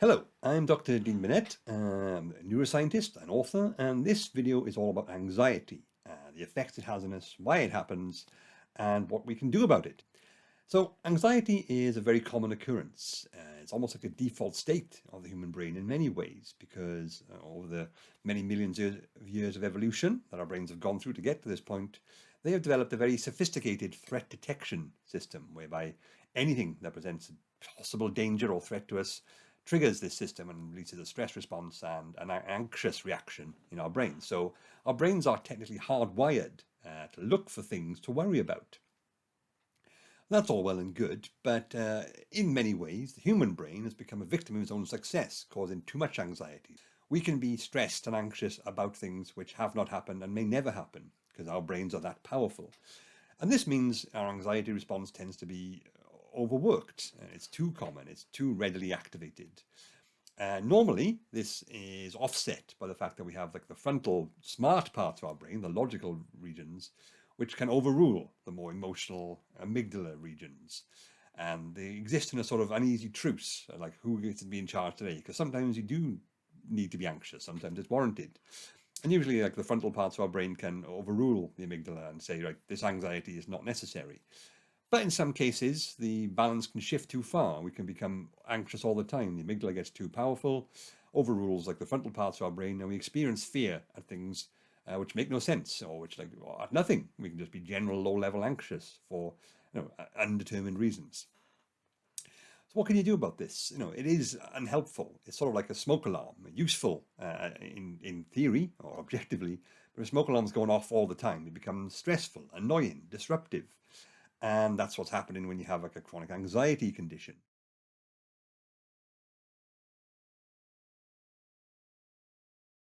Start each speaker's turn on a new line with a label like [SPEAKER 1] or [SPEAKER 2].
[SPEAKER 1] Hello, I'm Dr. Dean Burnett, I'm a neuroscientist and author, and this video is all about anxiety, the effects it has on us, why it happens, and what we can do about it. So anxiety is a very common occurrence. It's almost like a default state of the human brain in many ways because over the many millions of years of evolution that our brains have gone through to get to this point, they have developed a very sophisticated threat detection system whereby anything that presents a possible danger or threat to us triggers this system and releases a stress response and an anxious reaction in our brains. So our brains are technically hardwired to look for things to worry about. That's all well and good, but in many ways, the human brain has become a victim of its own success, causing too much anxiety. We can be stressed and anxious about things which have not happened and may never happen, because our brains are that powerful. And this means our anxiety response tends to be overworked. It's too common, it's too readily activated. Normally, this is offset by the fact that we have like the frontal smart parts of our brain, the logical regions, which can overrule the more emotional amygdala regions. And they exist in a sort of uneasy truce, like who gets to be in charge today? Because sometimes you do need to be anxious, sometimes it's warranted. And usually like the frontal parts of our brain can overrule the amygdala and say, right, this anxiety is not necessary. But in some cases, the balance can shift too far. We can become anxious all the time. The amygdala gets too powerful, overrules like the frontal parts of our brain, and we experience fear at things which make no sense or which like at nothing. We can just be general low-level anxious for undetermined reasons. So what can you do about this? It is unhelpful. It's sort of like a smoke alarm, useful in theory or objectively, but a smoke alarm's going off all the time. It becomes stressful, annoying, disruptive. And that's what's happening when you have like a chronic anxiety condition.